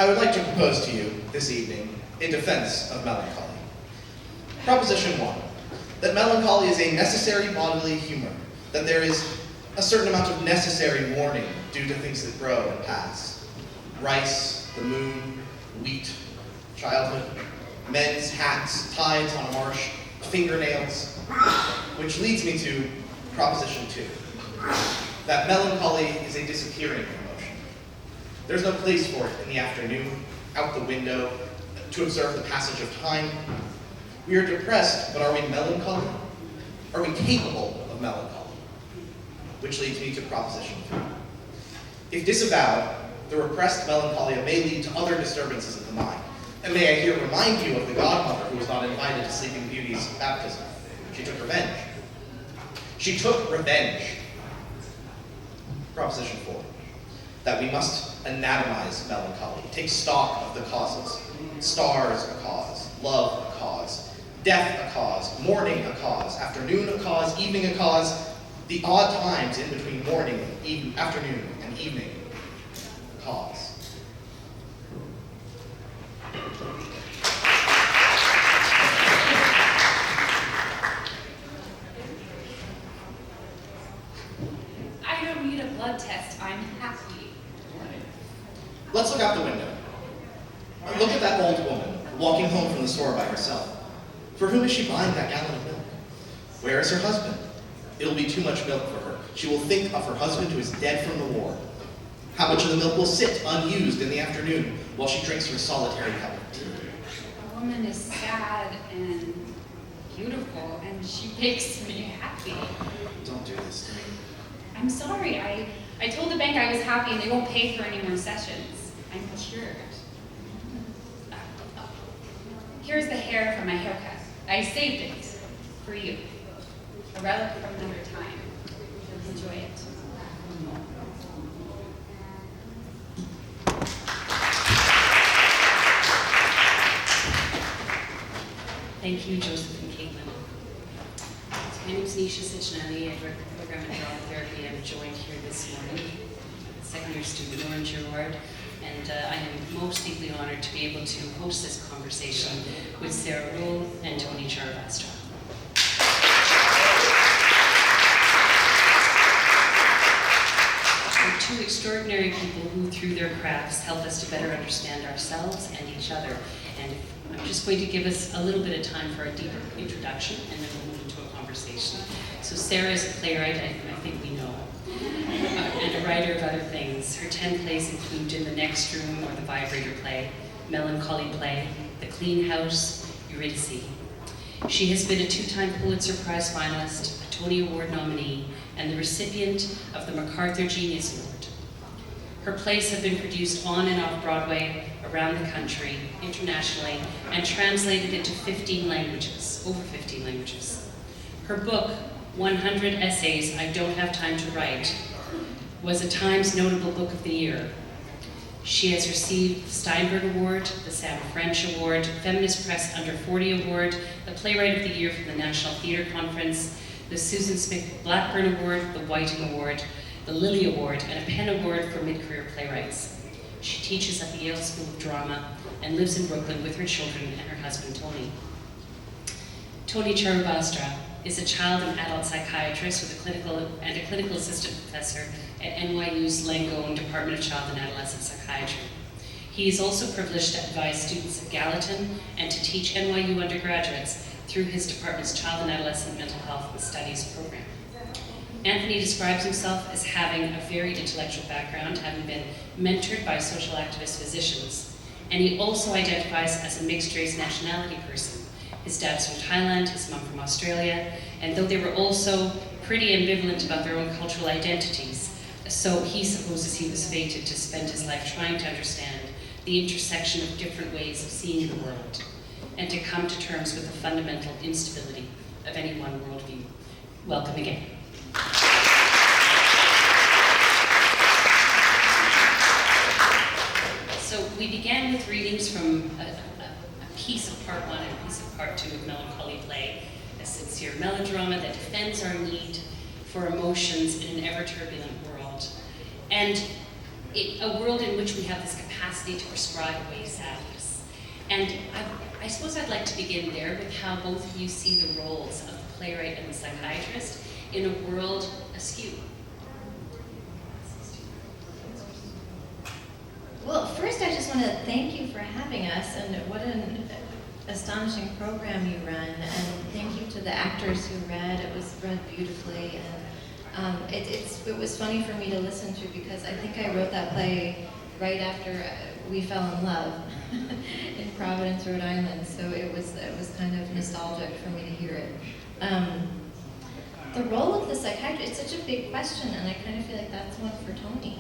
I would like to propose to you this evening in defense of melancholy. Proposition 1, that melancholy is a necessary bodily humor, that there is a certain amount of necessary mourning due to things that grow and pass. Rice, the moon, wheat, childhood, men's hats, tides on a marsh, fingernails, which leads me to Proposition 2, that melancholy is a disappearing emotion. There's no place for it in the afternoon, out the window, to observe the passage of time. We are depressed, but are we melancholy? Are we capable of melancholy? Which leads me to Proposition 3. If disavowed, the repressed melancholia may lead to other disturbances of the mind. And may I here remind you of the godmother who was not invited to Sleeping Beauty's baptism. She took revenge. She took revenge. Proposition 4, that we must anatomize melancholy, take stock of the causes. Stars a cause, love a cause, death a cause, mourning a cause, afternoon a cause, evening a cause, the odd times in between morning, afternoon, and evening a cause. I don't need a blood test. I'm happy. Let's look out the window. Look at that old woman walking home from the store by herself. For whom is she buying that gallon of milk? Where is her husband? It'll be too much milk for her. She will think of her husband who is dead from the war. How much of the milk will sit unused in the afternoon while she drinks her solitary cup of tea? A woman is sad and beautiful, and she makes me happy. Don't do this to me. I'm sorry. I told the bank I was happy, and they won't pay for any more sessions. I'm cured. Here's the hair from my haircut. I saved it for you. A relic from another time. Enjoy it. Thank you, Joseph and Caitlin. My name is Nisha Sajnani. I direct the program in drama therapy. I'm joined here this morning with second-year student Lauren Girouard, and I am most deeply honored to be able to host this conversation with Ruhl and Charuvastra. They're two extraordinary people who, through their crafts, help us to better understand ourselves and each other. And I'm just going to give us a little bit of time for a deeper introduction, and then we'll move into a conversation. So Sarah is a playwright, I think we know, and a writer of other things. Her 10 plays include In the Next Room, or The Vibrator Play, Melancholy Play, The Clean House, Eurydice. She has been a 2-time Pulitzer Prize finalist, a Tony Award nominee, and the recipient of the MacArthur Genius Award. Her plays have been produced on and off Broadway, around the country, internationally, and translated into 15 languages, over 15 languages. Her book, 100 Essays I Don't Have Time to Write, was a Times Notable Book of the Year. She has received the Steinberg Award, the Sam French Award, Feminist Press Under 40 Award, the Playwright of the Year from the National Theatre Conference, the Susan Smith Blackburn Award, the Whiting Award, the Lilly Award, and a PEN Award for Mid-Career Playwrights. She teaches at the Yale School of Drama and lives in Brooklyn with her children and her husband, Tony. Tony Charuvastra is a child and adult psychiatrist with a clinical assistant professor at NYU's Langone Department of Child and Adolescent Psychiatry. He is also privileged to advise students at Gallatin and to teach NYU undergraduates through his department's Child and Adolescent Mental Health and Studies program. Anthony describes himself as having a varied intellectual background, having been mentored by social activist physicians, and he also identifies as a mixed-race nationality person. His dad's from Thailand, his mom from Australia, and though they were also pretty ambivalent about their own cultural identities, so he supposes he was fated to spend his life trying to understand the intersection of different ways of seeing the world, and to come to terms with the fundamental instability of any one worldview. Welcome again. So we began with readings from a piece of part 1 and a piece of part 2 of Melancholy Play, a sincere melodrama that defends our need for emotions in an ever-turbulent world. And a world in which we have this capacity to prescribe away sadness. And I suppose I'd like to begin there with how both of you see the roles of the playwright and the psychiatrist in a world askew. Well, first I just want to thank you for having us, and what an astonishing program you run, and thank you to the actors who read. It was read beautifully, and it was funny for me to listen to because I think I wrote that play right after we fell in love in Providence, Rhode Island, so it was kind of nostalgic for me to hear it. The role of the psychiatrist, it's such a big question, and I kind of feel like that's one for Tony,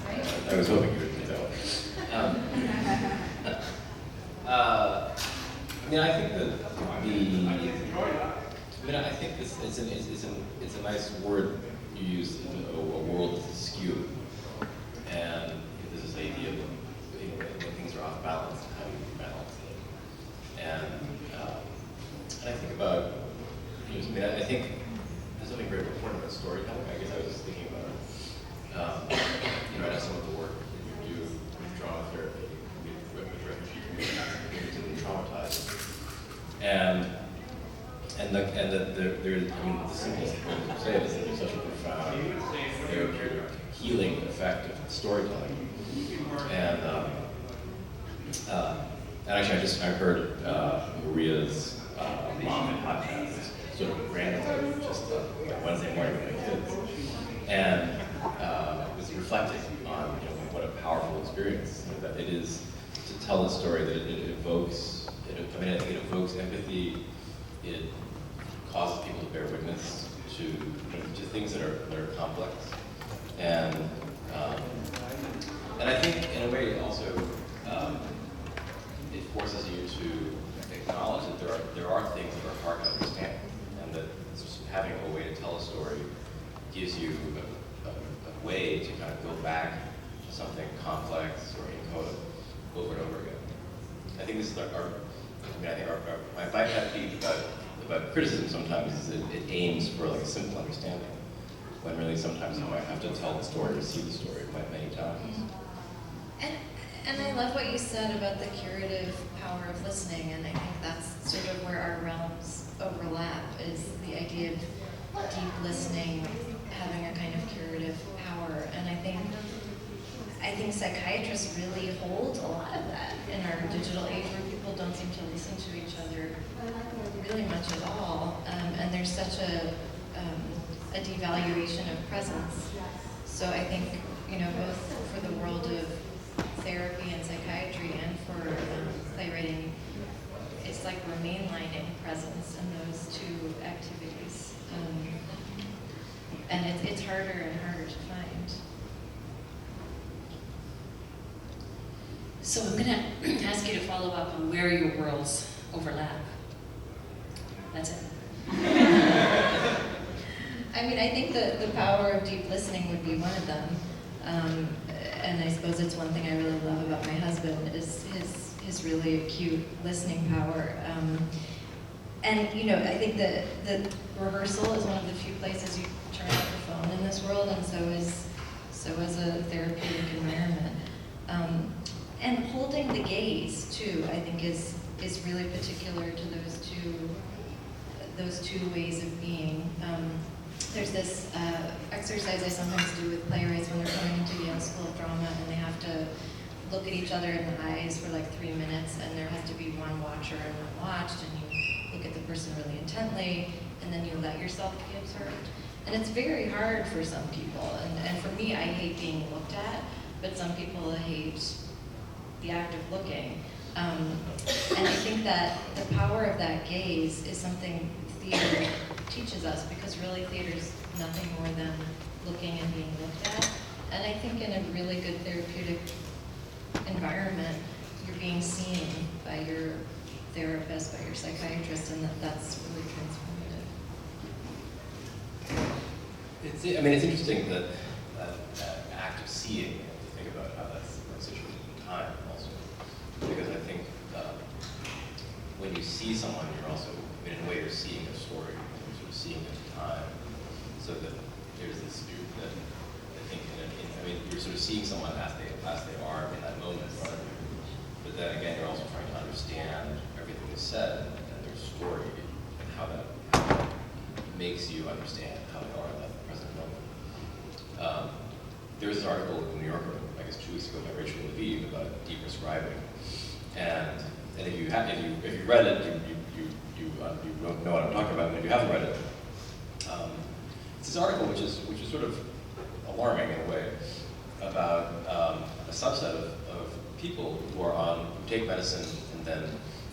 right? I was hoping you would do that. I mean, I think that I think it's a nice word you use, a world that's askew, and there's this idea of when things are off balance, how do you balance it? And I think about, I think there's something very important about storytelling. I guess I was just thinking about it. I know some of the work that you do with drama therapy, with refugee communities and traumatized. The simplest thing to say is that there's such a profound therapeutic healing effect of storytelling. And actually, I heard Maria's mom podcast sort of randomly, just like Wednesday morning with my kids, and was reflecting on what a powerful experience that it is to tell a story that it evokes. I think it evokes empathy. It causes people to bear witness to things that are complex, and I think in a way it also it forces you to acknowledge that there are things that are hard to understand, and that having a way to tell a story gives you a way to kind of go back to something complex or encoded over and over again. I think this is my pet peeve about criticism sometimes is it aims for like a simple understanding, when really sometimes you might have to tell the story or see the story many times. And I love what you said about the curative power of listening, and I think that's sort of where our realms overlap, is the idea of deep listening having a kind of curative power. And I think psychiatrists really hold a lot of that in our digital age, where people don't seem to listen to each other really much at all, and there's such a devaluation of presence. So I think, both for the world of therapy and psychiatry and for playwriting, it's like we're mainlining presence in those two activities, and it's harder and harder to find. So I'm going to ask you to follow up on where your worlds overlap. That's it. I think the power of deep listening would be one of them. And I suppose it's one thing I really love about my husband is his really acute listening power. And I think the rehearsal is one of the few places you turn off the phone in this world, and so is a therapeutic environment. And holding the gaze too, I think is really particular to those two ways of being. There's this exercise I sometimes do with playwrights when they're coming into Yale School of Drama, and they have to look at each other in the eyes for like 3 minutes, and there has to be one watcher and one watched, and you look at the person really intently, and then you let yourself be observed. And it's very hard for some people, and for me, I hate being looked at, but some people hate the act of looking. And I think that the power of that gaze is something theater teaches us, because really theater's nothing more than looking and being looked at. And I think in a really good therapeutic environment, you're being seen by your therapist, by your psychiatrist, and that's really transformative. It's interesting that act of seeing, to think about how that's situated in time also. Because I think when you see someone, you're also, in a way, you're seeing a story, you're sort of seeing it in time. So that there's this view that I think, you're sort of seeing someone as they are in that moment, right? But then again, you're also trying to understand everything they said and their story and how that makes you understand how they are in that present moment. There was an article in the New Yorker, I guess 2 weeks ago, by Rachel Levine about deep prescribing, and if you read it, you know what I'm talking about. And if you haven't read it, it's this article which is sort of alarming in a way about a subset of people who take medicine and then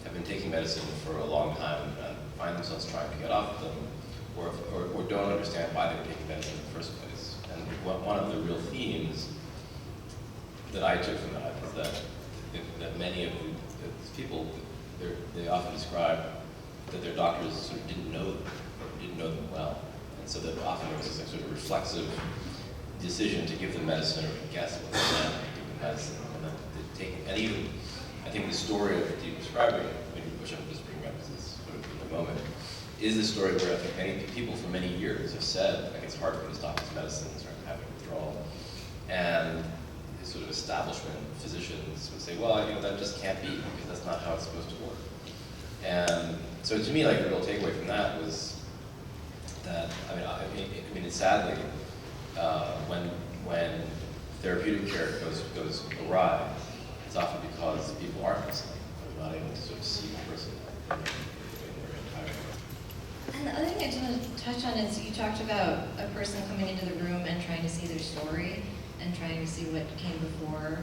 have been taking medicine for a long time and find themselves trying to get off of them, or don't understand why they were taking medicine in the first place. And one of the real themes that I took from that is that many of these people, they often describe that their doctors sort of didn't know them well, and so that often there was this sort of reflexive decision to give them medicine or to guess what they meant to give them medicine, and then they take it. And even I think the story of deep prescribing, which I'm just bringing up because it's sort of in the moment, is the story where I think many people for many years have said, like, it's hard for me to stop this medicine, start having withdrawal, and sort of establishment physicians would say, well, that just can't be, because that's not how it's supposed to work. And so to me, like, the real takeaway from that was that, I mean, it's sadly, when therapeutic care goes awry, it's often because people aren't listening, or not able to sort of see the person in their entirety. And the other thing I just want to touch on is you talked about a person coming into the room and trying to see their story and trying to see what came before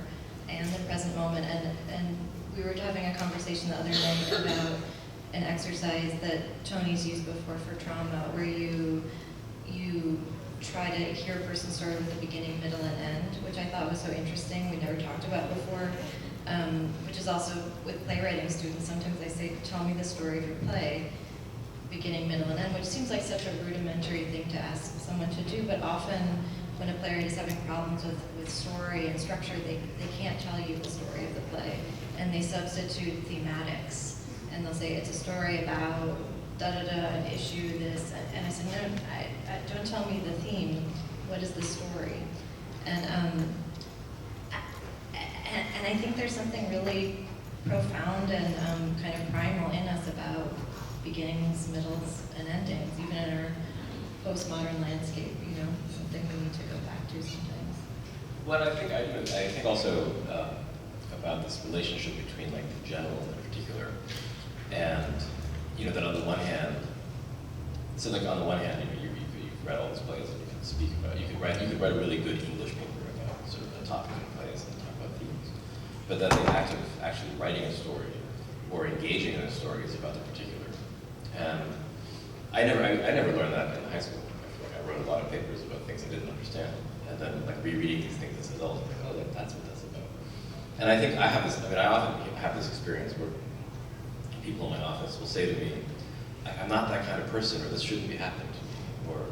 and the present moment. And we were having a conversation the other night about an exercise that Tony's used before for trauma, where you try to hear a person's story with the beginning, middle, and end, which I thought was so interesting. We never talked about before, which is also with playwriting students. Sometimes I say, tell me the story of your play, beginning, middle, and end, which seems like such a rudimentary thing to ask someone to do, but often when a playwright is having problems with story and structure, they can't tell you the story of the play, and they substitute thematics, and they'll say it's a story about da-da-da, an issue, this, and I said, no, don't tell me the theme, what is the story? And I think there's something really profound and kind of primal in us about beginnings, middles, and endings, even in our postmodern landscape, something we need to go back to sometimes. Well, I think also about this relationship between like the general and the particular, and that on the one hand, so like on the one hand, you've read all these plays and you can speak about, you could write a really good English paper about sort of the topic of plays and talk about themes, but then the act of actually writing a story or engaging in a story is about the particular. And I never learned that in high school. I feel like I wrote a lot of papers about things I didn't understand, and then like rereading these things as adults, I'm like, oh, that's what that's about. And I think I often have this experience where people in my office will say to me, I'm not that kind of person, or this shouldn't be happening to me, or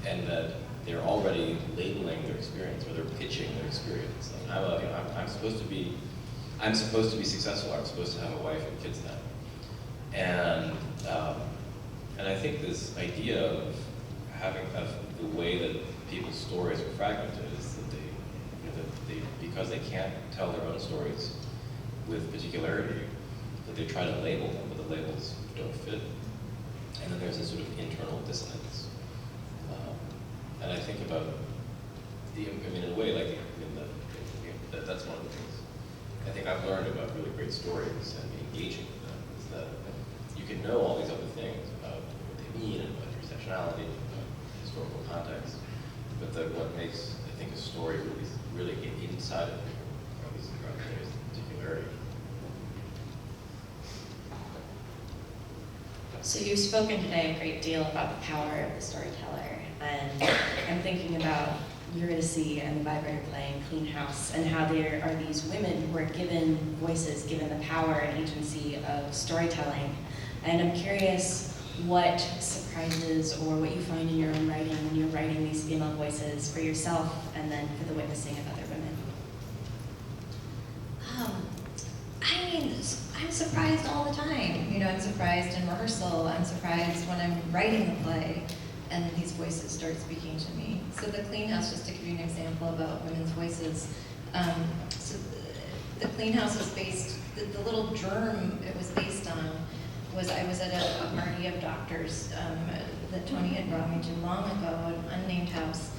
and that they're already labeling their experience, or they're pitching their experience. Like, I'm supposed to be successful. I'm supposed to have a wife and kids now. And I think this idea of the way that people's stories are fragmented is that they because they can't tell their own stories with particularity, that they try to label them, but the labels don't fit. And then there's this sort of internal dissonance. And I think about in a way, like, that's one of the things I think I've learned about really great stories and engaging with them, is that you can know all these other things about what they mean and about intersectionality, about historical context, but what makes, I think, a story really get inside of you, or at least there's particularity. So you've spoken today a great deal about the power of the storyteller, and I'm thinking about Eurydice and the vibrator playing Clean House, and how there are these women who are given voices, given the power and agency of storytelling. And I'm curious what surprises or what you find in your own writing when you're writing these female voices for yourself and then for the witnessing of other women. I'm surprised all the time. I'm surprised in rehearsal. I'm surprised when I'm writing the play. and these voices start speaking to me. So the Clean House, just to give you an example about women's voices, so the Clean House was based, the little germ it was based on was, I was at a party of doctors that Tony had brought me to long ago, an unnamed house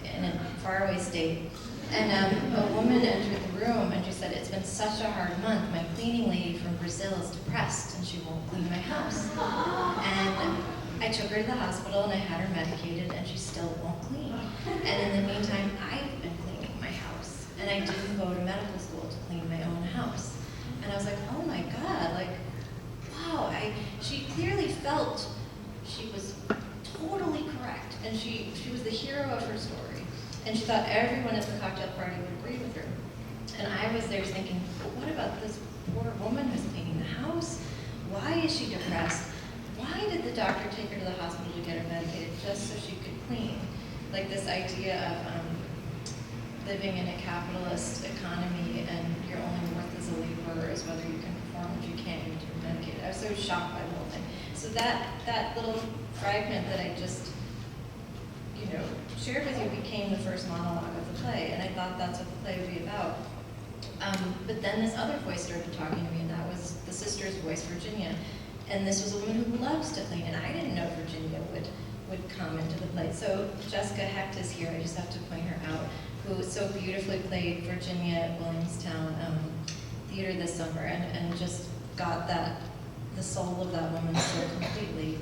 in a faraway state. And a woman entered the room and she said, "It's been such a hard month. My cleaning lady from Brazil is depressed and she won't clean my house." And I took her to the hospital and I had her medicated and she still won't clean. And in the meantime, I've been cleaning my house. And I didn't go to medical school to clean my own house. And I was like, oh my God, like, wow, she clearly felt she was totally correct. And she was the hero of her story. And she thought everyone at the cocktail party would agree with her. And I was there thinking, what about this poor woman who's cleaning the house? Why is she depressed? Why did the doctor take her to the hospital to get her medicated just so she could clean? Like this idea of living in a capitalist economy and your only worth as a laborer is whether you can perform. If you can't, you need to be medicated. I was so shocked by the whole thing. So that little fragment that I just shared with you became the first monologue of the play, and I thought that's what the play would be about. But then this other voice started talking to me, and that was the sister's voice, Virginia. And this was a woman who loves to clean, and I didn't know Virginia would come into the play. So Jessica Hecht is here, I just have to point her out, who so beautifully played Virginia at Williamstown Theater this summer, and just got the soul of that woman so completely.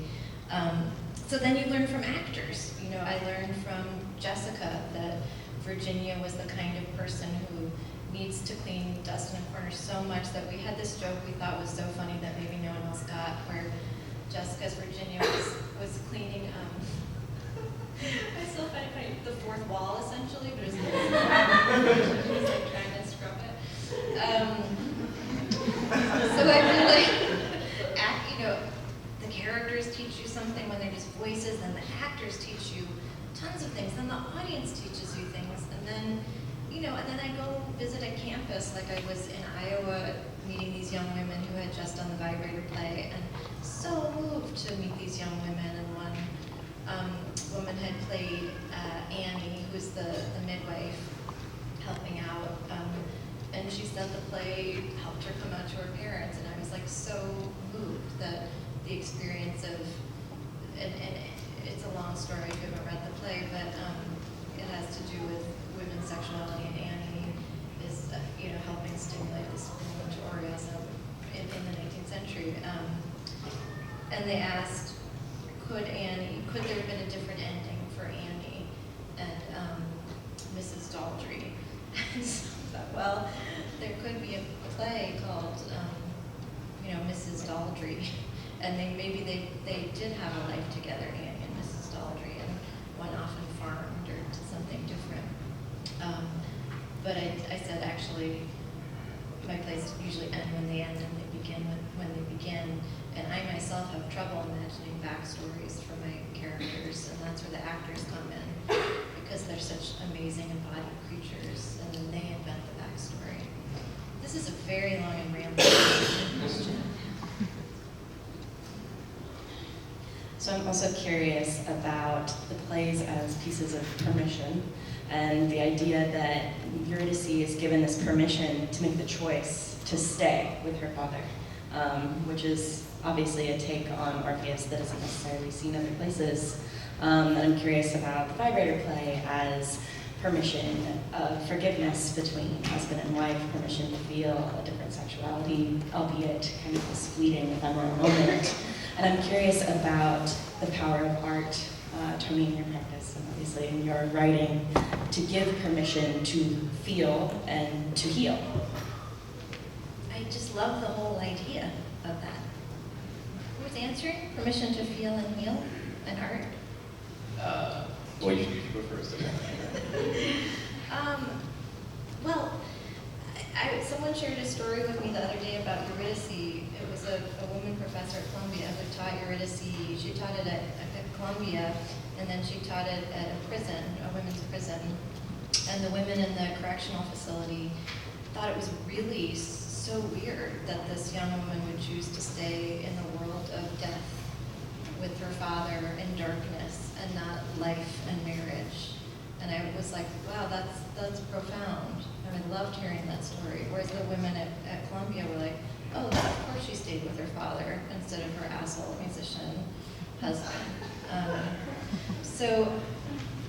So then you learn from actors. I learned from Jessica that Virginia was the kind of person who needs to clean dust in a corner so much that we had this joke we thought was so funny that maybe no one else got, where Jessica's Virginia was cleaning, I still find it funny, the fourth wall essentially, but it was like trying to scrub it. So I feel like, the characters teach you something when they're just voices, and the actors teach you tons of things, then the audience teaches you things, and then I go visit a campus, like I was in Iowa meeting these young women who had just done the Vibrator play, and so moved to meet these young women, and one woman had played Annie, who's the midwife helping out, and she said the play helped her come out to her parents, and I was like so moved that the experience of, and it's a long story if you haven't read the play, but it has to do with women's sexuality, and Annie is, helping stimulate this woman to orgasm in the 19th century. And they asked, could there have been a different ending for Annie and Mrs. Daldry? And so I thought, well, there could be a play called, Mrs. Daldry. And maybe they did have a life together, Annie and Mrs. Daldry, and one often farmed or did something different. But I said, actually, my plays usually end when they end and they begin when they begin. And I myself have trouble imagining backstories for my characters, and that's where the actors come in, because they're such amazing embodied creatures, and then they invent the backstory. This is a very long and rambling question. So I'm also curious about the plays as pieces of permission, and the idea that Eurydice is given this permission to make the choice to stay with her father, which is obviously a take on Orpheus that isn't necessarily seen other places. And I'm curious about the Vibrator play as permission of forgiveness between husband and wife, permission to feel a different sexuality, albeit kind of this fleeting ephemeral moment. And I'm curious about the power of art, Tony, in your practice, and obviously in your writing, to give permission to feel and to heal. I just love the whole idea of that. Who was answering? Permission to feel and heal and art? Well, you go first. Well, someone shared a story with me the other day about Eurydice. It was a woman professor at Columbia who taught Eurydice. She taught it at Columbia, and then she taught it at a prison, a women's prison. And the women in the correctional facility thought it was really so weird that this young woman would choose to stay in the world of death with her father in darkness and not life and marriage. And I was like, wow, that's profound. And I loved hearing that story. Whereas the women at Columbia were like, oh, of course she stayed with her father instead of her asshole musician husband. So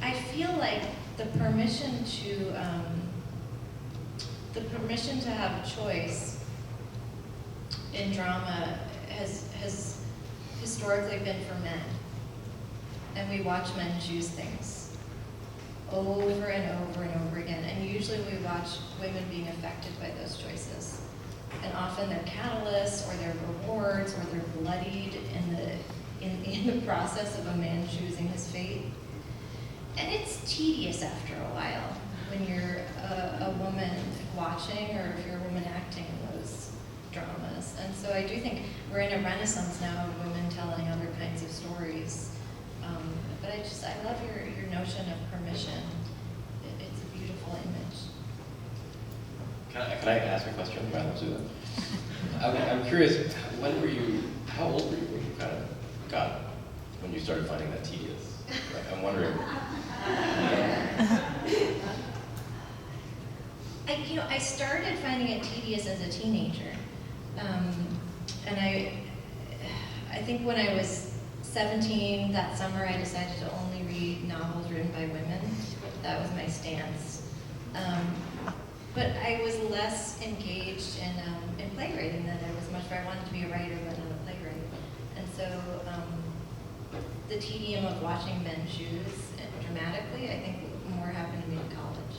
I feel like the permission to have choice in drama has historically been for men. And we watch men choose things over and over and over again. And usually we watch women being affected by those choices. And often they're catalysts, or they're rewards, or they're bloodied in the process of a man choosing his fate. And it's tedious after a while when you're a woman watching, or if you're a woman acting in those dramas. And so I do think we're in a renaissance now of women telling other kinds of stories. But I love your notion of permission. It's a beautiful image. Can I ask a question rather than do that? I'm curious, how old were you when you kind of when you started finding that tedious? Like, I'm wondering. I started finding it tedious as a teenager. And I think when I was 17, that summer, I decided to only read novels written by women. That was my stance. But I was less engaged in playwriting than I was much more. I wanted to be a writer, but not a playwright. And so the tedium of watching men choose dramatically, I think more happened to me in college.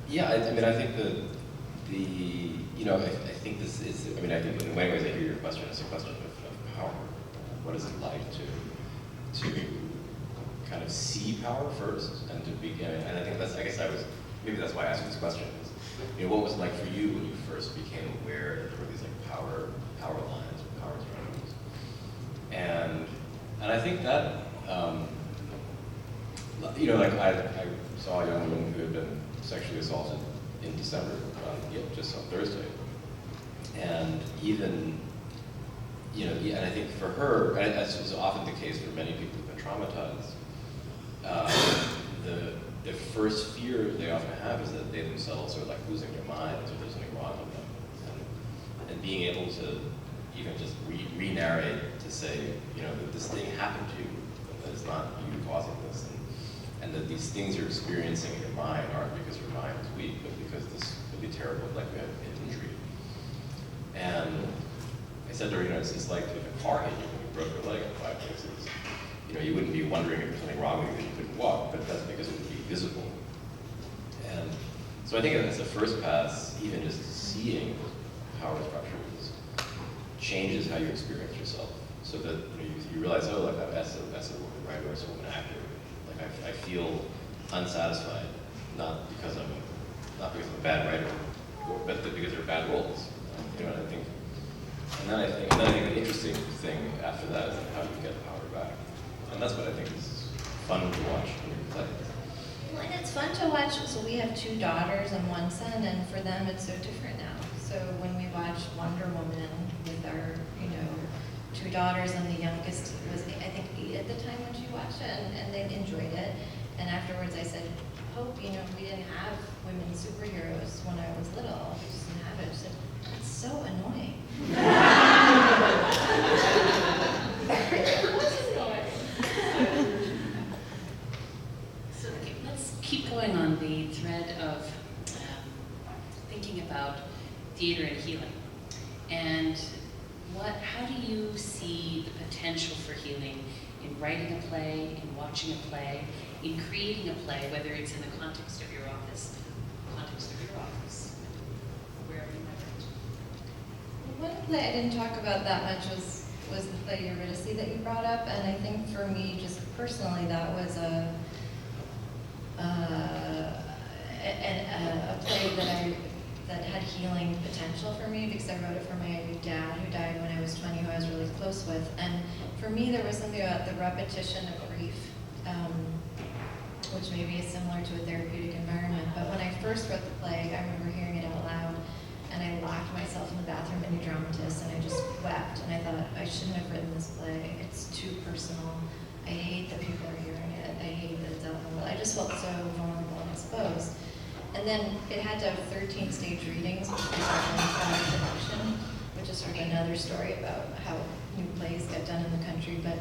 Yeah, I mean, I think I think this is, I mean, I think in many ways I hear your question as a question of power. What is it like to kind of see power first and to begin, and I think maybe that's why I asked you this question, is, what was it like for you when you first became aware that there were these like power lines or power struggles? And I think that, I saw a young woman who had been sexually assaulted in December, just on Thursday. And even, and I think for her, and as is often the case for many people who've been traumatized, the first fear they often have is that they themselves are like losing their minds, or there's something wrong with them. And being able to even just re-narrate to say, that this thing happened to you, that it's not you causing this, and that these things you're experiencing in your mind aren't because your mind is weak, but because this would be terrible, like we have an injury. And I said to her, it's like if a car hit you and you broke your leg in 5 places. You wouldn't be wondering if there's something wrong with you that you couldn't walk, but that's because it would be visible. And so I think as a first pass, even just seeing power structures changes how you experience yourself. So that you realize, as a woman writer, as a woman actor, I feel unsatisfied, not because I'm a bad writer, but because they're bad roles. And I think the interesting thing after that is how do you get the power back? And that's what I think is fun to watch when you play. Well, and it's fun to watch. So we have 2 daughters and 1 son, and for them it's so different now. So when we watch Wonder Woman with our, 2 daughters, and the youngest was, I think, 8 at the time when she watched it, and they enjoyed it. And afterwards I said, Hope, we didn't have women superheroes when I was little. We just didn't have it. She said, it's so annoying. So let's keep going on the thread of thinking about theater and healing. And how do you see the potential for healing in writing a play, in watching a play, in creating a play, whether it's in the context of your office, wherever you might write? One play I didn't talk about that much was the play Eurydice that you brought up, and I think for me, just personally, that was a play that had healing potential for me, because I wrote it for my dad, who died when I was 20, who I was really close with. And for me, there was something about the repetition of grief, which maybe is similar to a therapeutic environment. But when I first wrote the play, I remember hearing it out loud, and and I locked myself in the bathroom, a new dramatist, and I just wept, and I thought, I shouldn't have written this play. It's too personal. I hate that people are hearing it. I hate that it's out in the world. I just felt so vulnerable and exposed. And then it had to have 13 stage readings before starting production, which is sort of another story about how new plays get done in the country. But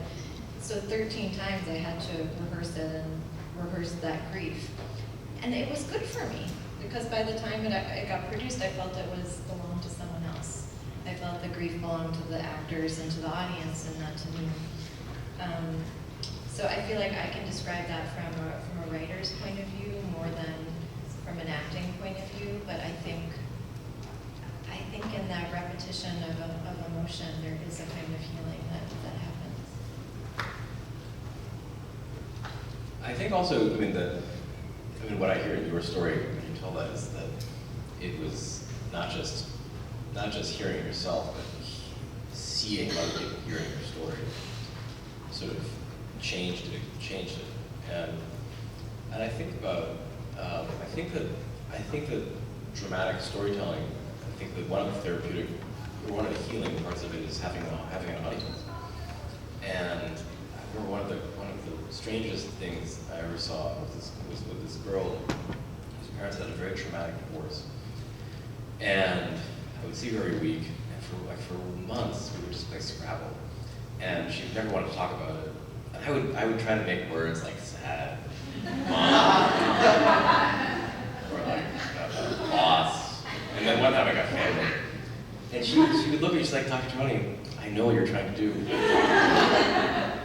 so 13 times I had to rehearse it and rehearse that grief. And it was good for me, because by the time it got produced, I felt it was belonged to someone else. I felt the grief belonged to the actors and to the audience and not to me. So I feel like I can describe that from a writer's point of view more than from an acting point of view, but I think in that repetition of emotion, there is a kind of healing that happens. I think also, what I hear in your story when you tell that is that it was not just hearing yourself, but seeing other people hearing your story sort of changed it. And I think about I think that dramatic storytelling, I think that one of the healing parts of it is having an audience. And I remember one of the strangest things I ever saw was with this girl whose parents had a very traumatic divorce. And I would see her every week, and for months we would just play Scrabble. And she never wanted to talk about it. And I would try to make words like sad, mom, or like boss. And then one time I got family. And she would look at me, she's like, Dr. Girouard, I know what you're trying to do,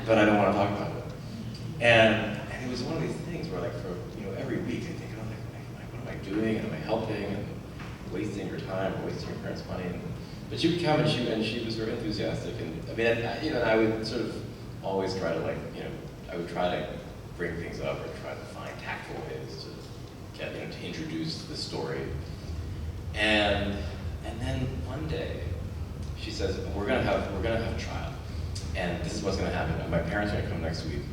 but I don't want to talk about it. And it was one of these things where, like, for every week I think, what am I doing? And am I helping? And wasting your time, or wasting your parents' money? But she would come and she was very enthusiastic. And I would sort of always try to I would try to bring things up or try to find tactful ways to get to introduce the story. And then one day she says, we're gonna have a trial, and this is what's gonna happen. My parents are gonna come next week,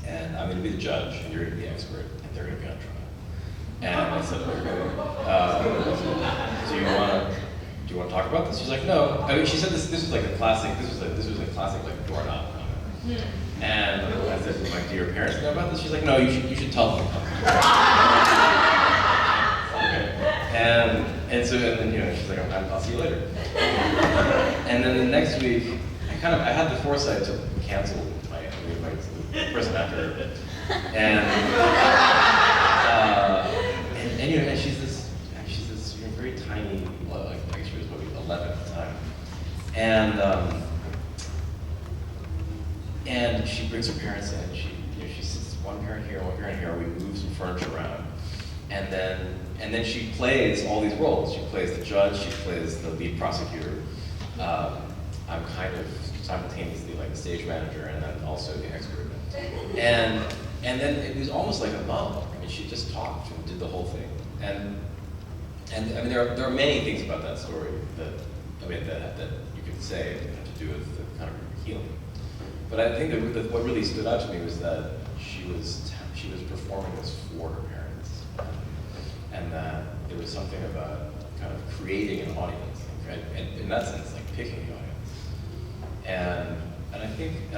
and I'm gonna be the judge, and you're gonna be the expert, and they're gonna be on trial. And I said, do you want to talk about this? She's like, no. She said this was like a classic. This was a classic like doorknob comment. And I said, like, do your parents know about this? She's like, no. You should tell them. Okay. And then she's like, I'll see you later. And then the next week, I had the foresight to cancel my person after her. And she's this very tiny, like she was maybe 11 at the time, and she brings her parents in. She sits one parent here, one parent here. We move some furniture around, and then she plays all these roles. She plays the judge. She plays the lead prosecutor. I'm kind of simultaneously like the stage manager and then also the expert. And then it was almost like a mom. She just talked and did the whole thing. And there are many things about that story that you could say that have to do with the kind of healing. But I think that what really stood out to me was that she was performing this for her parents, and that there was something about kind of creating an audience, and in that sense, like picking the audience. And I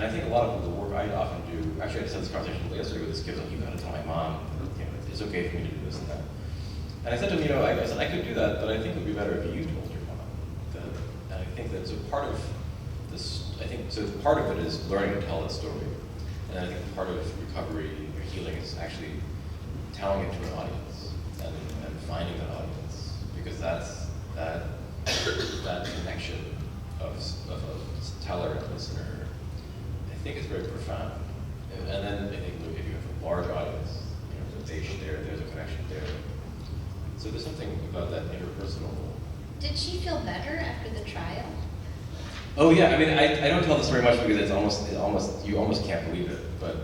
think a lot of the work I often do. Actually, I just had this conversation yesterday with this kid. Like, you got to tell my mom. It's okay for me to do this and that. And I said to him, I said I could do that, but I think it would be better if you told your mom. And I think that part of this. Part of it is learning to tell that story, and I think part of recovery or healing is actually telling it to an audience and finding that audience, because that connection of a teller and listener, I think is very profound. And then I think if you have a large audience, there's a connection there. So there's something about that interpersonal. Did she feel better after the trial? Oh yeah, I don't tell this very much because it's you almost can't believe it. But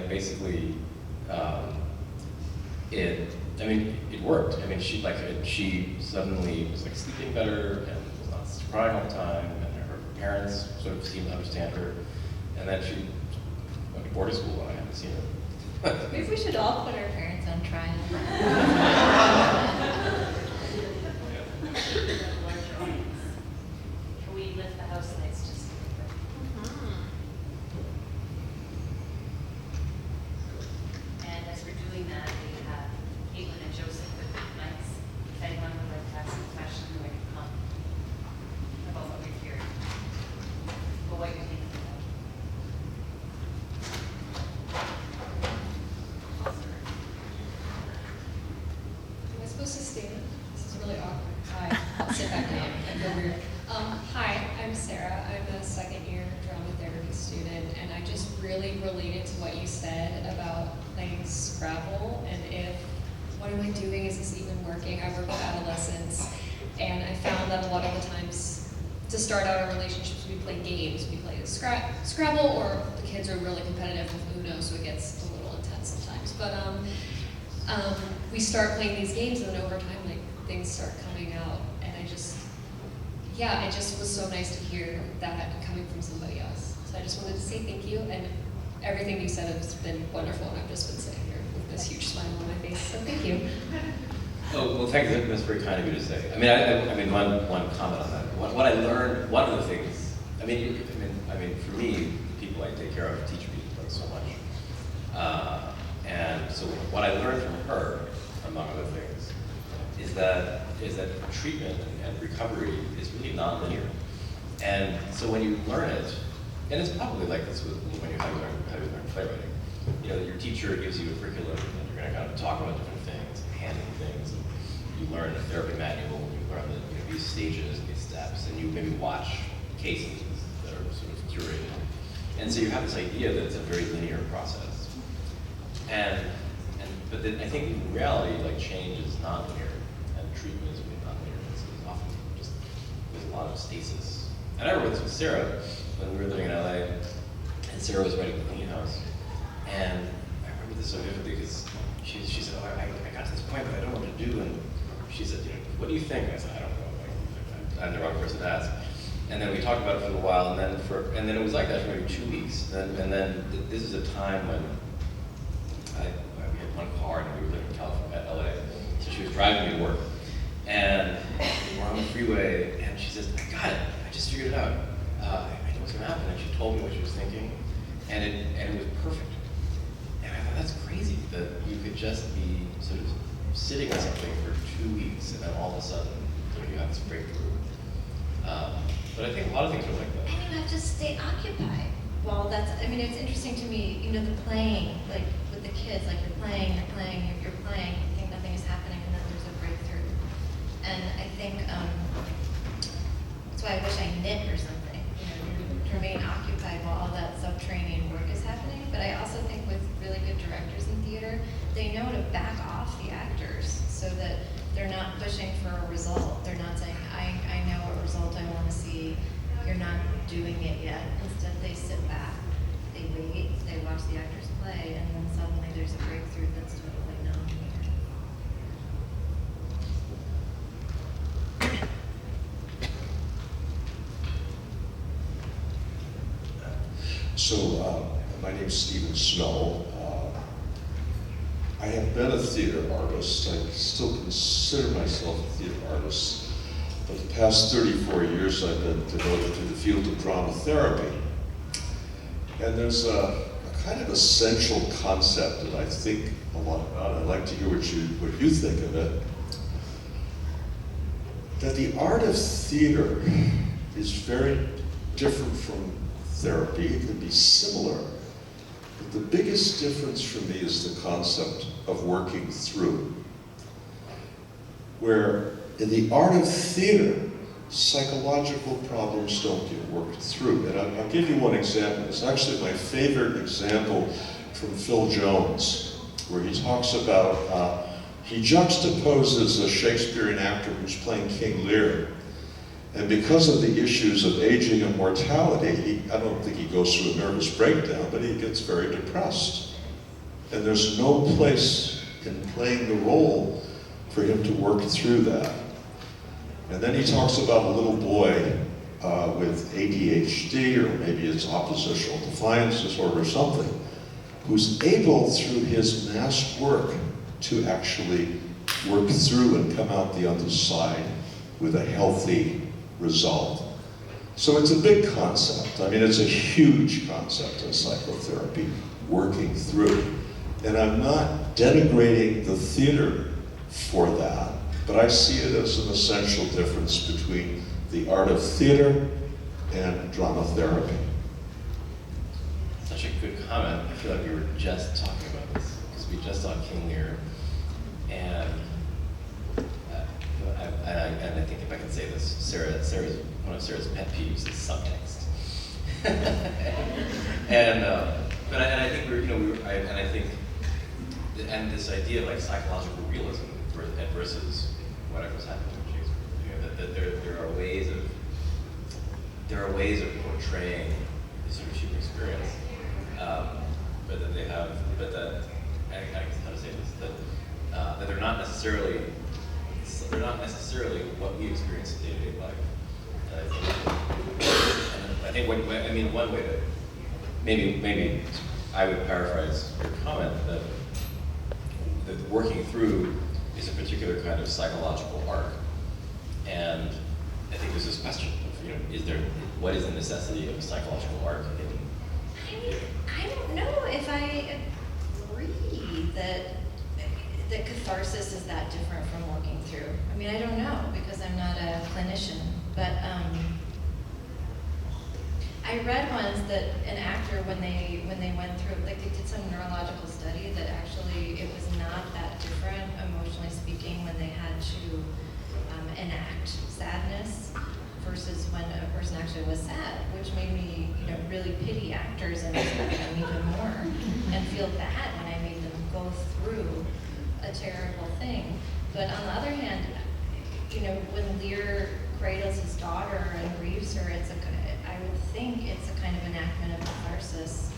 basically, it worked. She suddenly was like sleeping better and was not crying all the time, and her parents sort of seemed to understand her. And then she went to boarding school, and I haven't seen her. Maybe we should all put our parents on trial. student, and I just really related to what you said about playing Scrabble, and if, what am I doing, is this even working? I work with adolescents, and I found that a lot of the times, to start out our relationships, we play games. We play Scrabble, or the kids are really competitive with Uno, so it gets a little intense sometimes. But we start playing these games, and then over time, like, things start coming out, and it just was so nice to hear that coming from somebody else. So I just wanted to say thank you, and everything you said has been wonderful, and I've just been sitting here with this huge smile on my face, so thank you. Oh, well, thank you. That's very kind of you to say. I mean, one comment on that. What I learned, one of the things, I mean, for me, the people I take care of teach me like so much. And so what I learned from her, among other things, is that treatment and recovery is really non-linear. And so when you learn it, and it's probably like this when you how you learn playwriting. You know, your teacher gives you a curriculum, and you're going to kind of talk about different things, handling things. And you learn a therapy manual, and you learn these stages and these steps, and you maybe watch cases that are sort of curated. And so you have this idea that it's a very linear process. But then I think in reality, like, change is non-linear, and treatment is really non-linear. It's often just, there's a lot of stasis. And I remember this with Sarah when we were living in LA, and Sarah was writing The Clean House. And I remember this so vividly because she said, oh, I got to this point, but I don't know what to do. And she said, what do you think? I said, I don't know. I'm the wrong person to ask. And then we talked about it for a little while, and then it was like that for maybe 2 weeks. And then this is a time when we had one car, and we were living in California, LA. So she was driving me to work, and we were on the freeway, and she says, I got it. I just figured it out. I know what's going to happen. And she told me what she was thinking, and it was perfect. And I thought, that's crazy that you could just be sort of sitting on something for 2 weeks, and then all of a sudden, you have this breakthrough. But I think a lot of things are like that. And you have to stay occupied. Well, it's interesting to me, the playing, like with the kids, like you're playing, you think nothing is happening, and then there's a breakthrough. And I think, that's why I wish I knit or something, to remain occupied while all that self-training work is happening. But I also think with really good directors in theater, they know to back off the actors so that they're not pushing for a result. They're not saying, I know what result I want to see. You're not doing it yet. Instead, they sit back, they wait, they watch the actors play, and then suddenly there's a breakthrough that's totally non-linear. So, my name's Stephen Snow. I have been a theater artist. I still consider myself a theater artist. But the past 34 years I've been devoted to the field of drama therapy. And there's a kind of essential concept that I think a lot about. I'd like to hear what you think of it. That the art of theater is very different from therapy. It can be similar. But the biggest difference for me is the concept of working through. Where in the art of theater, psychological problems don't get worked through. And I'll give you one example. It's actually my favorite example from Phil Jones, where he talks about, he juxtaposes a Shakespearean actor who's playing King Lear. And because of the issues of aging and mortality, I don't think he goes through a nervous breakdown, but he gets very depressed. And there's no place in playing the role for him to work through that. And then he talks about a little boy with ADHD, or maybe it's oppositional defiance disorder or something, who's able through his masked work to actually work through and come out the other side with a healthy result. So it's a big concept. I mean, it's a huge concept in psychotherapy, working through. And I'm not denigrating the theater for that, but I see it as an essential difference between the art of theater and drama therapy. Such a good comment. I feel like we were just talking about this, because we just saw King Lear, and I think if I can say this, one of Sarah's pet peeves is subtext. And I think and this idea of like psychological realism versus whatever's happening in Shakespeare, that there are ways of portraying the sort of human experience, but that they have, but that I guess how to say this, that they're not necessarily what we experience in day-to-day life. And I think one way to maybe I would paraphrase your comment that working through is a particular kind of psychological arc, and I think there's this question of what is the necessity of a psychological arc in I don't know if I agree that catharsis is that different from working through. I mean, I don't know because I'm not a clinician, but I read once that an actor, when they went through, like they did some neurological study that actually it was not that different, emotionally speaking, when they had to enact sadness versus when a person actually was sad, which made me, really pity actors and respect them even more, and feel bad when I made them go through a terrible thing. But on the other hand, when Lear cradles his daughter and grieves her, I would think it's a kind of enactment of catharsis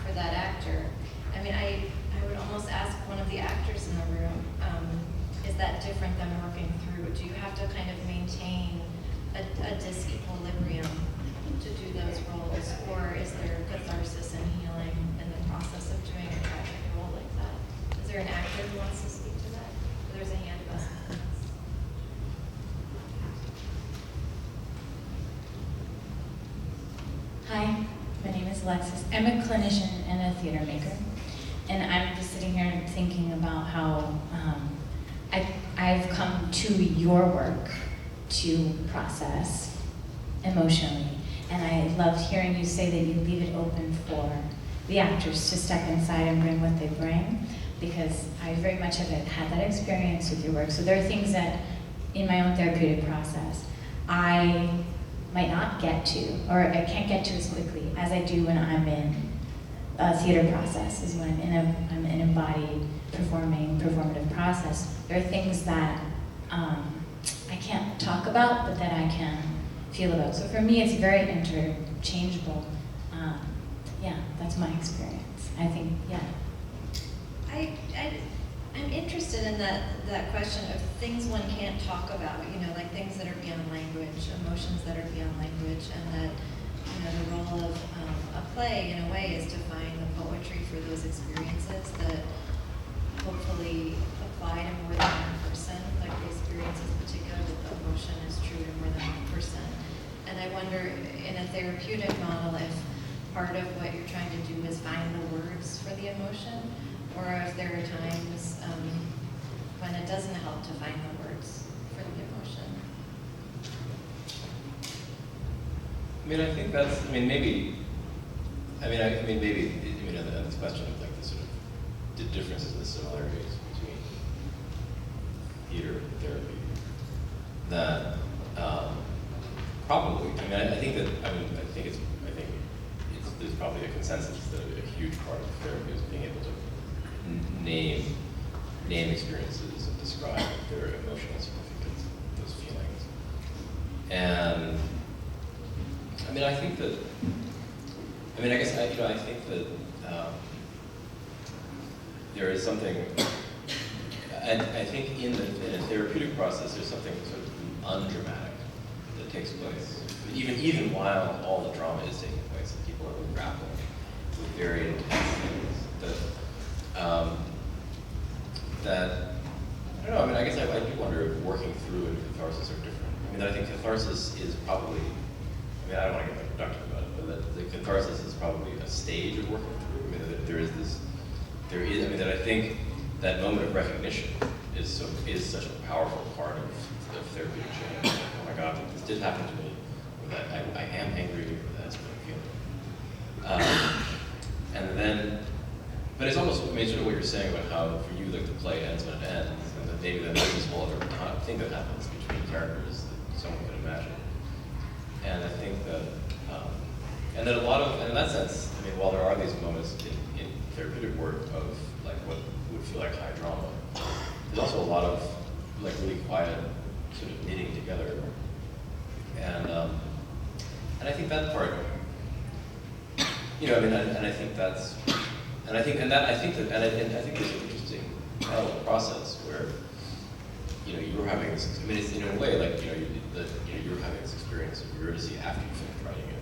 for that actor. I mean, I would almost ask one of the actors in the room, is that different than working through? Do you have to kind of maintain a disequilibrium to do those roles, or is there catharsis and healing in the process of doing a tragic role like that? Is there an actor who wants to speak to that? There's a hand up. Hi, my name is Alexis. I'm a clinician and a theater maker, and I'm just sitting here thinking about how I've come to your work to process emotionally, and I loved hearing you say that you leave it open for the actors to step inside and bring what they bring, because I very much have had that experience with your work. So there are things that in my own therapeutic process I might not get to, or I can't get to as quickly as I do when I'm in a theater process, is when I'm in an embodied, performative process. There are things that I can't talk about, but that I can feel about. So for me, it's very interchangeable. Yeah, that's my experience. I think, yeah. I'm interested in that question of things one can't talk about, like things that are beyond language, emotions that are beyond language, and that, the role of a play, in a way, is to find the poetry for those experiences that hopefully apply to more than one person, like the experience is particular, but the emotion is true to more than one person. And I wonder, in a therapeutic model, if part of what you're trying to do is find the words for the emotion, or if there are times when it doesn't help to find the words for the emotion. On this question of like the sort of the differences and the similarities between theater and therapy, that probably, I think there's probably a consensus that a huge part of therapy is being able to name experiences and describe their emotional significance, those feelings. And I think that, I think that there is something, and I think in a therapeutic process, there's something sort of undramatic that takes place, even while all the drama is taking place, and people are grappling with very intense things. I guess I do wonder if working through and catharsis are different. I think catharsis is probably, I don't want to get like reductive about it, but the catharsis is probably a stage of working through. I think that moment of recognition is such a powerful part of therapeutic change. Oh my God, this did happen to me, or that I am angry, or that's what I'm feeling. And then, but it's almost sort of what you're saying about how for you, like the play ends when it ends, and that maybe there's this whole other thing that happens between characters that someone could imagine. And I think that, And then and in that sense, I mean, while there are these moments in therapeutic work of like what would feel like high drama, there's also a lot of like really quiet sort of knitting together. And I think that part, you know, I mean, I think that's, I think there's an interesting parallel process where, you know, you're having this, I mean, it's in a way like, you know, you're having this experience of Eurydice after you finish writing it.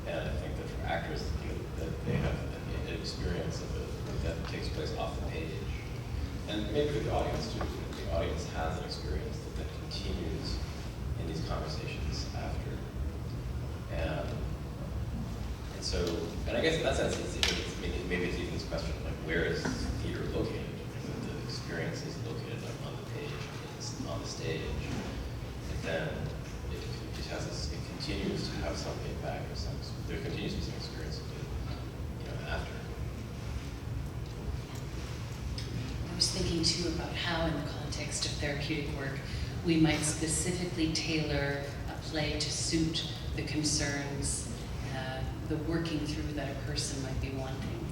And I think that for actors, you know, that they have an experience of it that takes place off the page. And maybe for the audience too, the audience has an experience that continues in these conversations after. And so, and I guess in that sense, maybe it's even this question of like, where is theater located? Because the experience is located like on the page, it's on the stage, and then it just has this, it continues to have some impact or some, there continues to be some experience of it, you know, after. I was thinking too about how in the context of therapeutic work, we might specifically tailor a play to suit the concerns, the working through that a person might be wanting.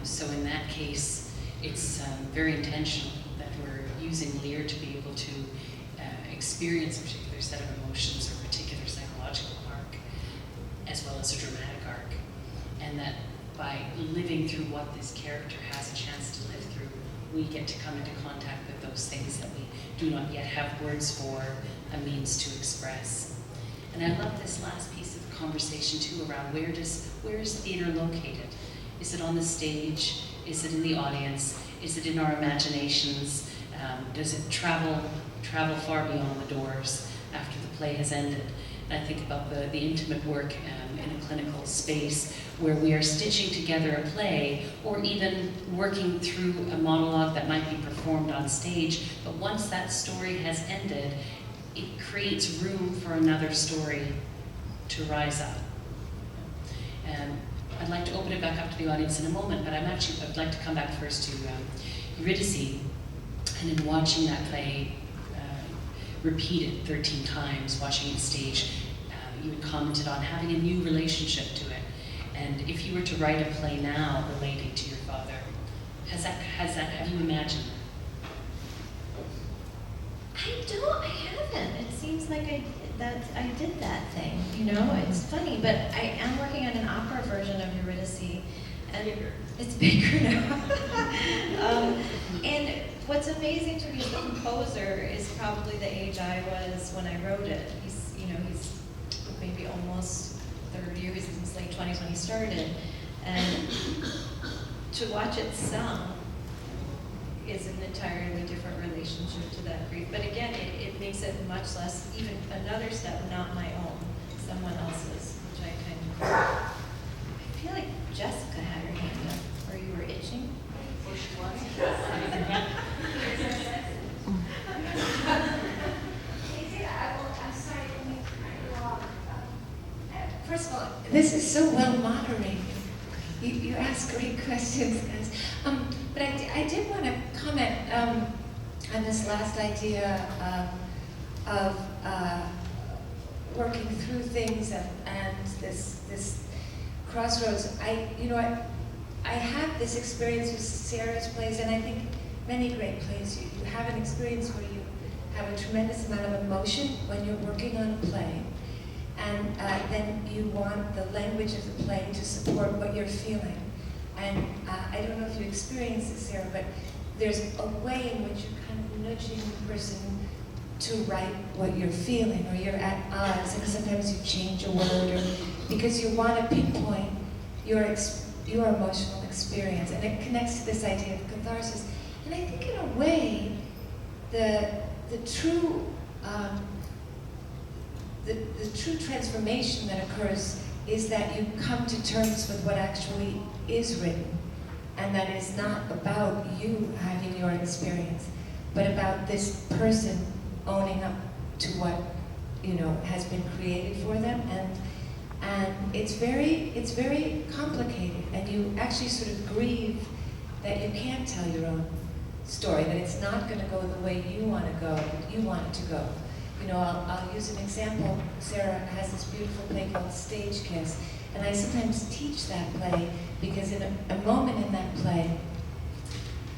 So in that case, it's very intentional that we're using Lear to be able to experience a particular set of emotions or a particular psychological arc, as well as a dramatic arc. And that by living through what this character has a chance to live through, we get to come into contact with those things that we do not yet have words for, a means to express. And I love this last piece of the conversation too around where is theater located? Is it on the stage? Is it in the audience? Is it in our imaginations? Does it travel far beyond the doors after the play has ended? And I think about the intimate work in a clinical space where we are stitching together a play or even working through a monologue that might be performed on stage, but once that story has ended, it creates room for another story to rise up. I'd like to open it back up to the audience in a moment, but I'd like to come back first to Eurydice, and in watching that play repeated 13 times, watching it stage, you had commented on having a new relationship to it. And if you were to write a play now relating to your father, have you imagined it? I haven't. It seems like I did that thing, you know? It's funny, but I am working on an opera version of Eurydice, and it's bigger now. And what's amazing to me as the composer is probably the age I was when I wrote it. He's maybe almost 30 years, he's in his late 20s when he started. And to watch it sung is an entirely different relationship to that grief. But again, it makes it much less, even another step, not my own, someone else's, which I kind of, I feel like Jessica had her hand up, or you were itching. Or she was. I'm sorry, let me cut you off. First of all, this is so well moderated. You ask great questions, guys. But I did want to comment on this last idea of working through things and this crossroads. I have this experience with Sarah's plays, and I think many great plays. You have an experience where you have a tremendous amount of emotion when you're working on a play. And then you want the language of the play to support what you're feeling. And I don't know if you experience this, Sarah, but there's a way in which you're kind of nudging the person to write what you're feeling, or you're at odds, and sometimes you change a word, or because you want to pinpoint your emotional experience. And it connects to this idea of catharsis. And I think in a way, the true transformation that occurs is that you come to terms with what actually is written, and that is not about you having your experience, but about this person owning up to what has been created for them, and it's very complicated, and you actually sort of grieve that you can't tell your own story, that it's not going to go the way you want to go, you want it to go. I'll use an example. Sarah has this beautiful play called Stage Kiss, And I sometimes teach that play because in a moment in that play,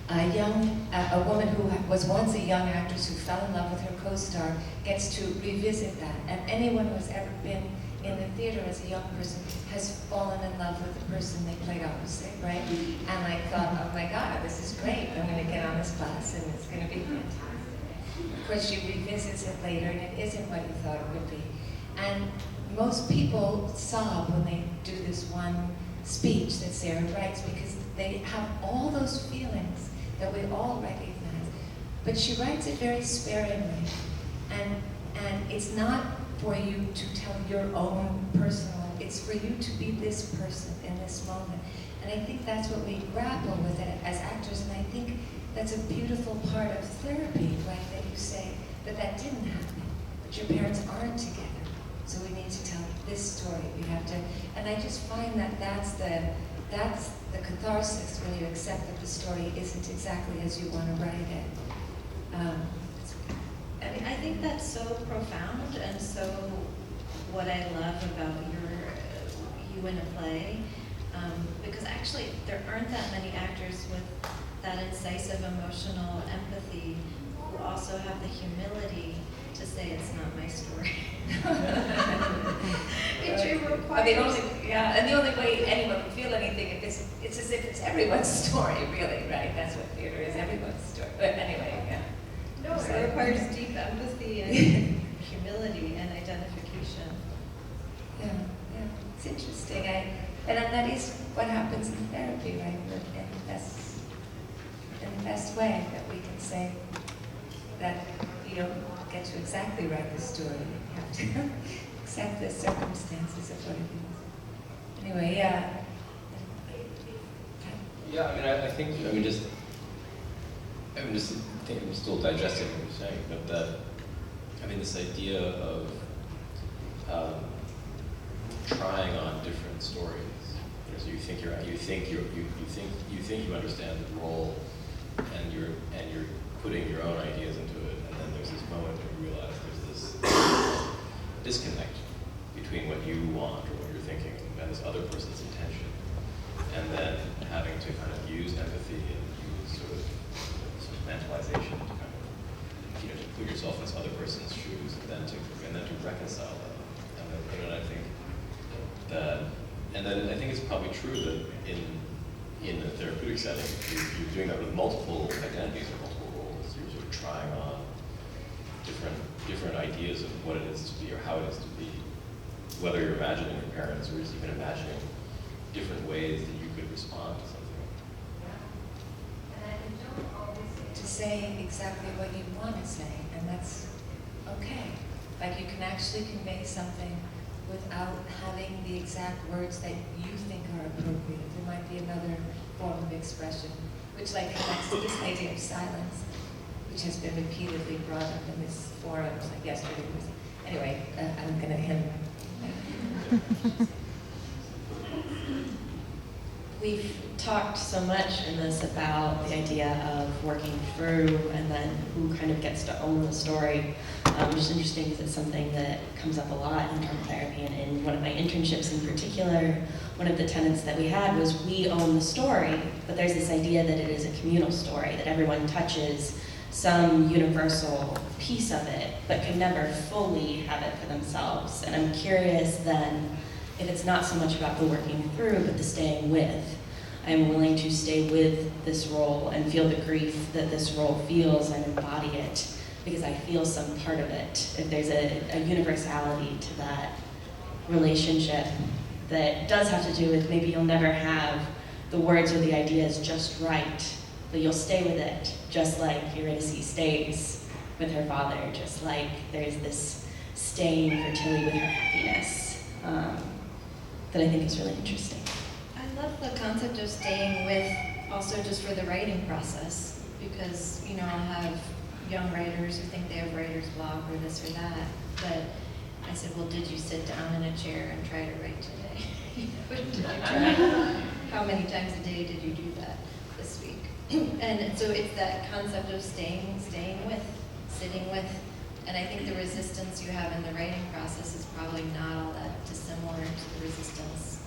a woman who was once a young actress who fell in love with her co-star gets to revisit that. And anyone who has ever been in the theater as a young person has fallen in love with the person they played opposite, right? And I thought, oh my God, this is great. I'm going to get on this class and it's going to be fantastic. Of course, she revisits it later and it isn't what you thought it would be. And most people sob when they do this one speech that Sarah writes because they have all those feelings that we all recognize. But she writes it very sparingly. And it's not for you to tell your own personal, it's for you to be this person in this moment. And I think that's what we grapple with as actors, and I think that's a beautiful part of therapy, right? That you say that that didn't happen, but your parents aren't together. So we need to tell this story. We have to, and I just find that that's the catharsis when you accept that the story isn't exactly as you want to write it. I mean, I think that's so profound, and so what I love about you in a play, because actually there aren't that many actors with that incisive emotional empathy who also have the humility to say it's not my story. It requires. And the only way anyone can feel anything is it's as if it's everyone's story, really, right? That's what theater is, everyone's story. But anyway, yeah. No, it requires deep empathy and humility and identification. Yeah, it's interesting. And that is what happens in therapy, right? In the best way that we can say that you don't get to exactly write the story. You have to accept the circumstances of what it is. Anyway, yeah. Yeah, I mean, I think, I'm still digesting what you're saying, but this idea of trying on different stories. So you think you understand the role, and you're putting your own ideas into it, and then there's this moment when you realize there's this disconnect between what you want or what you're thinking and this other person's intention, and then having to kind of use empathy and use sort of mentalization to kind of, to put yourself in this other person's shoes, and then to reconcile that. And then I think that, and then I think it's probably true that in a therapeutic setting, you're doing that with multiple identities or multiple roles. You're sort of trying on different ideas of what it is to be or how it is to be, whether you're imagining your parents or just even imagining different ways that you could respond to something. And you don't always get to say exactly what you want to say, and that's okay. Like you can actually convey something without having the exact words that you think are appropriate. There might be another form of expression, which like connects to this idea of silence, which has been repeatedly brought up in this forum, like yesterday. Anyway, I'm going to end. We've talked so much in this about the idea of working through and then who kind of gets to own the story, which is interesting because it's something that comes up a lot in drama therapy, and in one of my internships in particular, one of the tenets that we had was we own the story, but there's this idea that it is a communal story, that everyone touches some universal piece of it, but can never fully have it for themselves. And I'm curious then, if it's not so much about the working through, but the staying with. I'm willing to stay with this role and feel the grief that this role feels and embody it, because I feel some part of it. If there's a universality to that relationship that does have to do with maybe you'll never have the words or the ideas just right, but you'll stay with it, just like Eurydice stays with her father, just like there's this staying for Tilly with her happiness. That I think is really interesting. I love the concept of staying with, also just for the writing process, because I'll have young writers who think they have writer's block or this or that, but I said, well, did you sit down in a chair and try to write today? Did you try? How many times a day did you do that this week? And so it's that concept of staying with, sitting with, and I think the resistance you have in the writing process is probably not all that dissimilar to the resistance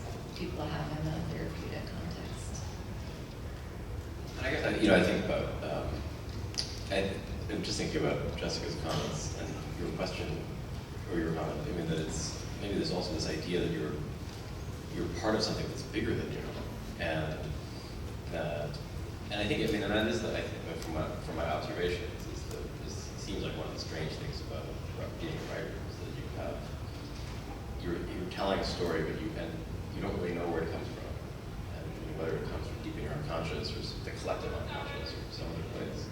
I think about, I'm just thinking about Jessica's comments and your question, or your comment, I mean, that it's, maybe there's also this idea that you're part of something that's bigger than you, and I think, I mean, and that is, I think, from my observations, this seems like one of the strange things about being a writer, is that you have, you're telling a story, but you don't really know where it comes from, and whether it comes from deep in your unconscious or the collective unconscious or some other place.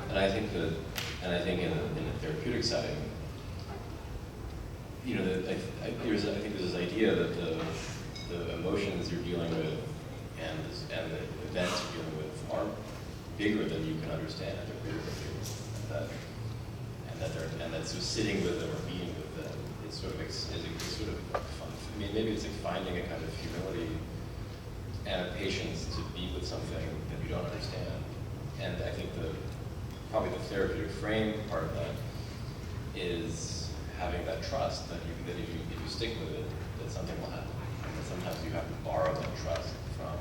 And I think in a therapeutic setting, I think there's this idea that the emotions you're dealing with and the events you're dealing with are bigger than you can understand, and they're bigger than you, and that sort of sitting with them or being with them is sort of fun. I mean, maybe it's like finding a kind of humility and a patience to be with something that you don't understand. And I think probably the therapeutic frame part of that is having that trust that if you stick with it, that something will happen. And that sometimes you have to borrow that trust from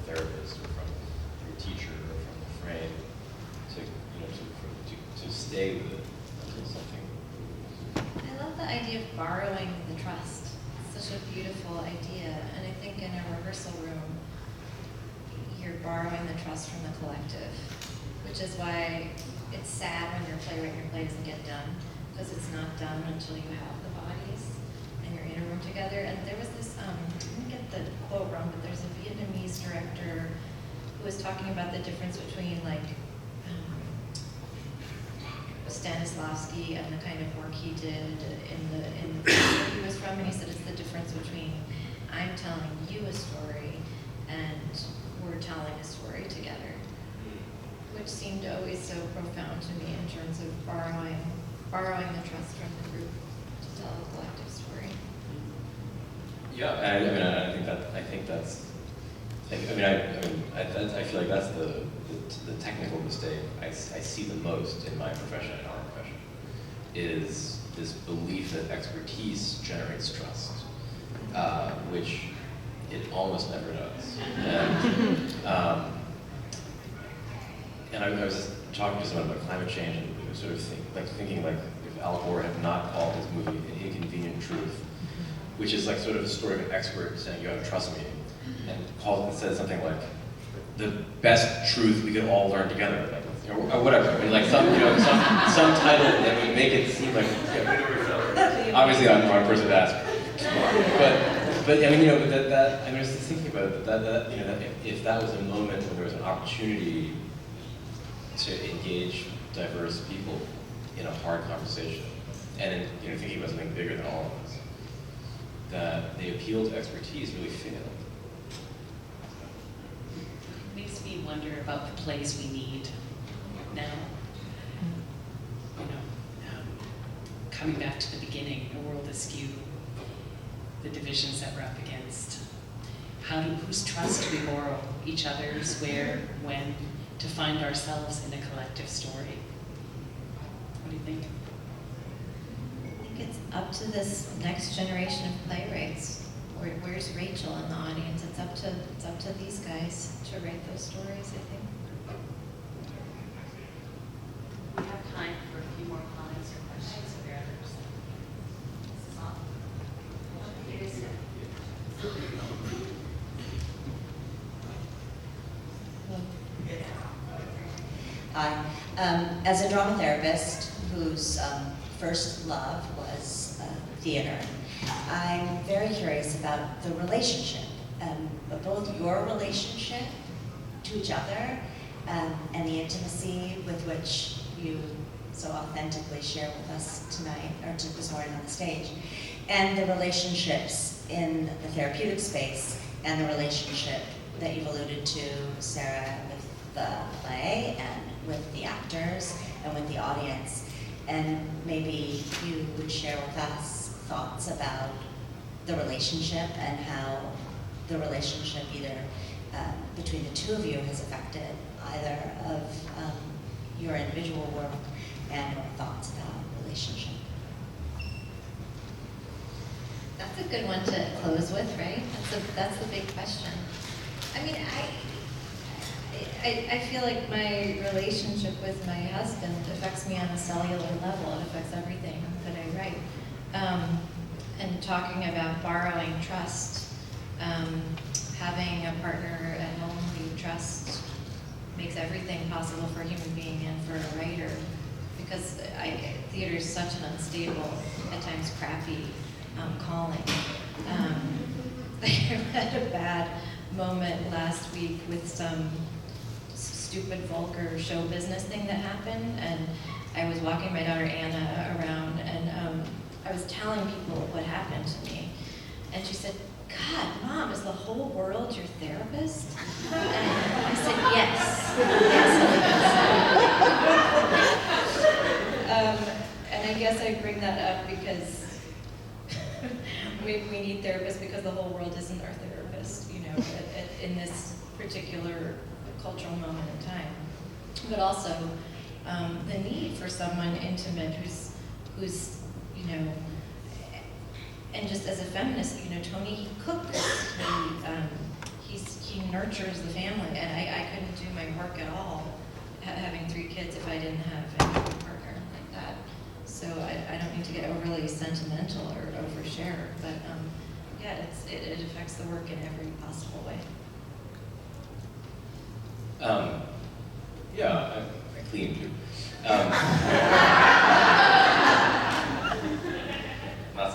your therapist or from your teacher or from the frame to stay with it until something. I love the idea of borrowing the trust. It's such a beautiful idea. And I think in a rehearsal room, you're borrowing the trust from the collective, which is why it's sad when your play doesn't get done, because it's not done until you have the bodies and you're in a room together. And there was this, I didn't get the quote wrong, but there's a Vietnamese director who was talking about the difference between Stanislavski and the kind of work he did in the where he was from, and he said it's the difference between I'm telling you a story and we're telling a story together, which seemed always so profound to me in terms of borrowing the trust from the group to tell a collective story. Yeah, I feel like that's the technical mistake I see the most in my profession and our profession, is this belief that expertise generates trust, which it almost never does. And I was just talking to someone about climate change, and it was sort of thinking like if Al Gore had not called his movie An Inconvenient Truth, which is like sort of a story of an expert saying you have to trust me, and called and said something like the best truth we could all learn together, like, or whatever. I mean, like some title that would make it seem like. Obviously, I'm the wrong person to ask, but I mean, I was just thinking about it, that if that was a moment when there was an opportunity to engage diverse people in a hard conversation, and thinking about something bigger than all of us, that the appeal to expertise really failed. Makes me wonder about the plays we need now. Coming back to the beginning, a world askew, the divisions that we're up against. Whose trust do we borrow? Each other's, where, when, to find ourselves in a collective story. What do you think? I think it's up to this next generation of playwrights. Where's Rachel in the audience? It's up to these guys to write those stories, I think. We have time for a few more comments or questions of others. Hi. As a drama therapist whose first love was theater, I'm very curious about the relationship, both your relationship to each other and the intimacy with which you so authentically share with us tonight, or this morning on the stage, and the relationships in the therapeutic space and the relationship that you've alluded to, Sarah, with the play and with the actors and with the audience. And maybe you would share with us thoughts about the relationship and how the relationship either between the two of you has affected either of your individual work and or thoughts about relationship. That's a good one to close with, right? That's the big question. I mean, I feel like my relationship with my husband affects me on a cellular level. It affects everything that I write. And talking about borrowing trust, having a partner at home who you trust makes everything possible for a human being and for a writer. Because theater is such an unstable, at times crappy calling. I had a bad moment last week with some stupid, vulgar show business thing that happened, and I was walking my daughter Anna around, and I was telling people what happened to me, and she said, "God, Mom, is the whole world your therapist?" And I said, "Yes, yes." And I guess I bring that up because we need therapists because the whole world isn't our therapist, you know, in this particular cultural moment in time. But also the need for someone intimate who's, you know, and just as a feminist, you know, Tony, he cooks, he nurtures the family, and I couldn't do my work at all having 3 kids if I didn't have a partner like that. So I don't need to get overly sentimental or overshare, but yeah, it affects the work in every possible way. Yeah, I clean too.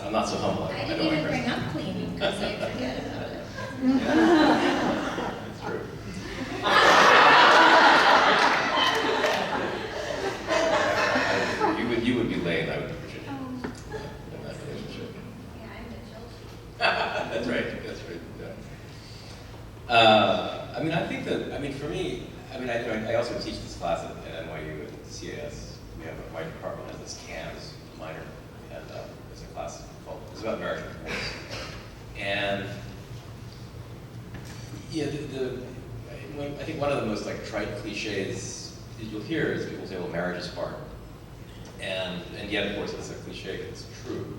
I'm not so humble. I didn't even bring up cleaning because I forget about it. That's true. You would be lame, I would be Virginia in that relationship. Yeah, I'm the children. That's right. Yeah. I mean, I think that, I mean, for me, I mean, I also teach this class at NYU at CAS. We have my department has this CAMS minor, and it's a class called, it's about marriage and divorce. And yeah, I think one of the most like trite cliches that you'll hear is people say, well, marriage is hard. And yet, of course, it's a cliche, it's true.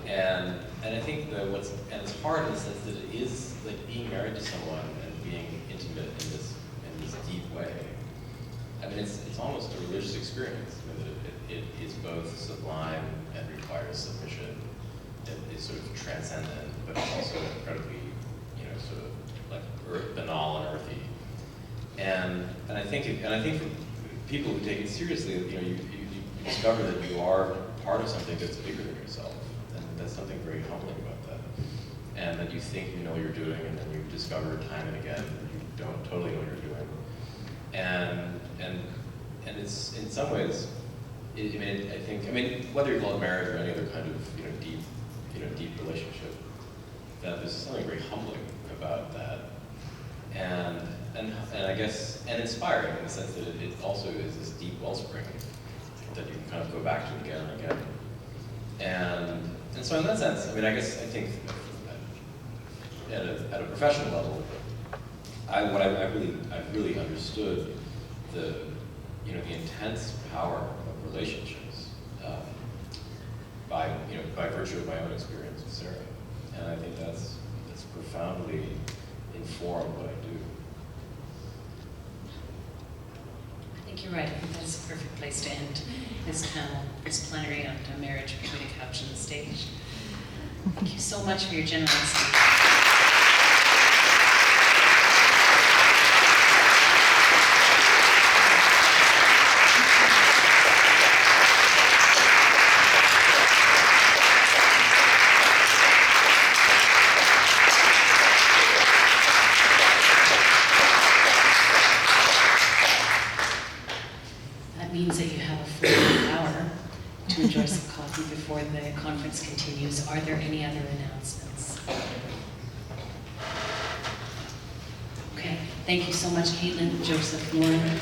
And I think that it's hard in the sense that it is like being married to someone and being intimate in this deep way. I mean, it's almost a religious experience. I mean, it is both sublime and requires submission. It is sort of transcendent, but it's also incredibly, you know, sort of like banal and earthy. And I think for people who take it seriously, you know, you discover that you are part of something that's bigger than yourself, and that's something very humbling about that. And that you think you know what you're doing, and then you discover time and again that you don't totally know what you're doing. And it's in some ways, I mean, whether you call it marriage or any other kind of deep relationship, that there's something very humbling about that, and I guess inspiring in the sense that it also is this deep wellspring that you can kind of go back to again and again. And so in that sense, I mean, I think at a professional level, I've really understood the intense power of relationships by virtue of my own experience with Sarah, and I think that's profoundly informed what I do. I think you're right. I think that's a perfect place to end this panel, this plenary on marriage between a couch and the stage. Thank you so much for your generosity. Means that you have a full hour to enjoy some coffee before the conference continues. Are there any other announcements? Okay, thank you so much, Caitlin, Joseph, Lauren.